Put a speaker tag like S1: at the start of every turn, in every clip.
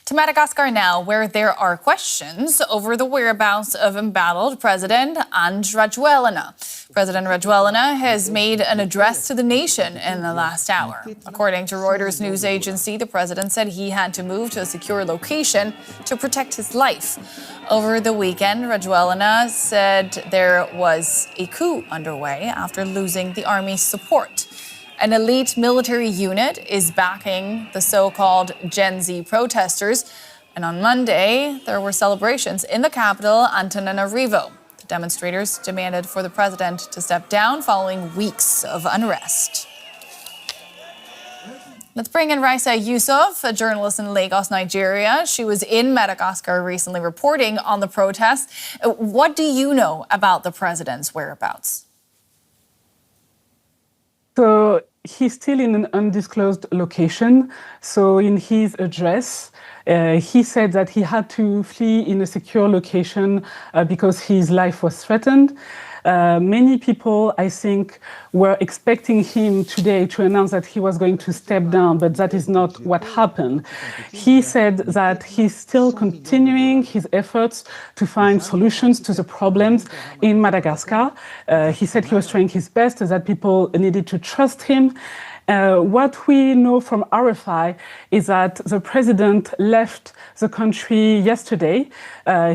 S1: To Madagascar now, where there are questions over the whereabouts of embattled President Rajoelina. President Rajoelina has made an address to the nation in the last hour. According to Reuters News Agency, the president said he had to move to a secure location to protect his life. Over the weekend, Rajoelina said there was a coup underway after losing the army's support. An elite military unit is backing the so-called Gen Z protesters. And on Monday, there were celebrations in the capital, Antananarivo. The demonstrators demanded for the president to step down following weeks of unrest. Let's bring in Raissa Ioussouf, a journalist in Lagos, Nigeria. She was in Madagascar recently reporting on the protests. What do you know about the president's whereabouts?
S2: So he's still in an undisclosed location. So in his address, he said that he had to flee in a secure location because his life was threatened. Many people, I think, were expecting him today to announce that he was going to step down, but that is not what happened. He said that he's still continuing his efforts to find solutions to the problems in Madagascar. He said he was trying his best, that people needed to trust him. What we know from RFI is that the president left the country yesterday.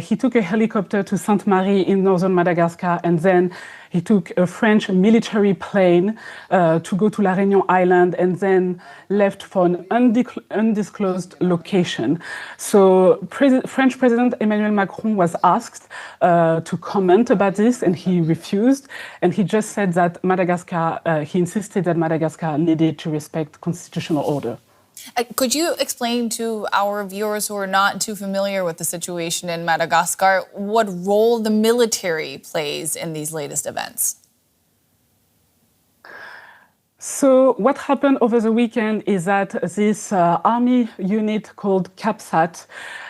S2: He took a helicopter to Sainte-Marie in northern Madagascar, and then he took a French military plane to go to La Réunion Island, and then left for an undisclosed location. So French President Emmanuel Macron was asked to comment about this, and he refused. And he just said that he insisted that Madagascar needed to respect constitutional order.
S1: Could you explain to our viewers who are not too familiar with the situation in Madagascar what role the military plays in these latest events?
S2: So what happened over the weekend is that this army unit called CAPSAT,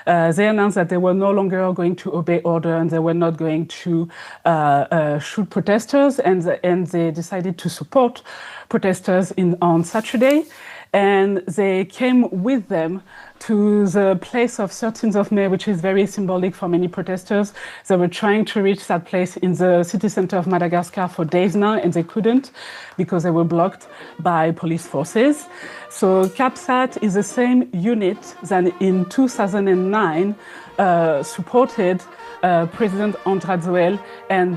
S2: they announced that they were no longer going to obey order and they were not going to shoot protesters, and they decided to support protesters on Saturday. And they came with them to the place of 13th of May, which is very symbolic for many protesters. They were trying to reach that place in the city center of Madagascar for days now, and they couldn't because they were blocked by police forces. So CAPSAT is the same unit that in 2009 supported President Rajoelina and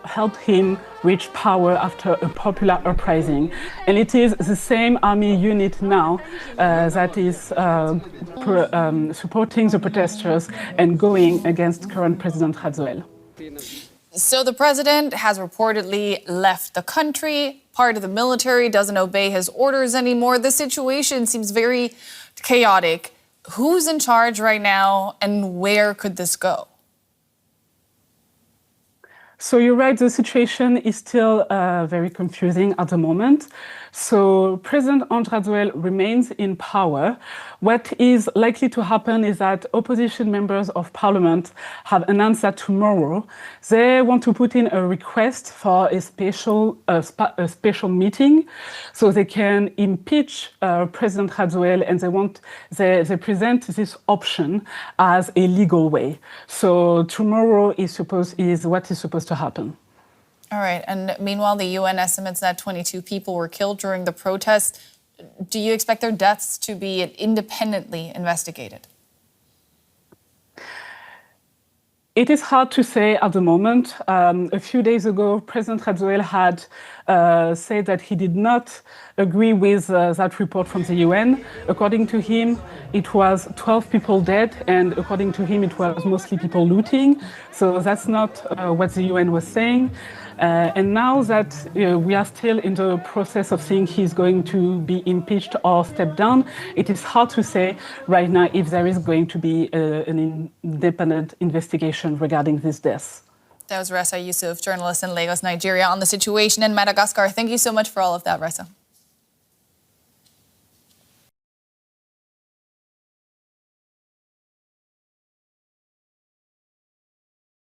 S2: helped him reach power after a popular uprising. And it is the same army unit now that is supporting the protesters and going against current President Rajoelina.
S1: So the president has reportedly left the country. Part of the military doesn't obey his orders anymore. The situation seems very chaotic. Who's in charge right now, and where could this go?
S2: So you're right, the situation is still very confusing at the moment. So President Rajoelina remains in power. What is likely to happen is that opposition members of parliament have announced that tomorrow they want to put in a request for a special meeting so they can impeach President Rajoelina, and they present this option as a legal way. So tomorrow is what is supposed to happen.
S1: All right. And meanwhile, the UN estimates that 22 people were killed during the protests. Do you expect their deaths to be independently investigated?
S2: It is hard to say at the moment. A few days ago, President Rajoelina had said that he did not agree with that report from the UN. According to him, it was 12 people dead, and according to him, it was mostly people looting. So that's not what the UN was saying. And now that we are still in the process of seeing he's going to be impeached or step down, it is hard to say right now if there is going to be an independent investigation regarding this death.
S1: That was Raissa Ioussouf, journalist in Lagos, Nigeria, on the situation in Madagascar. Thank you so much for all of that, Raissa.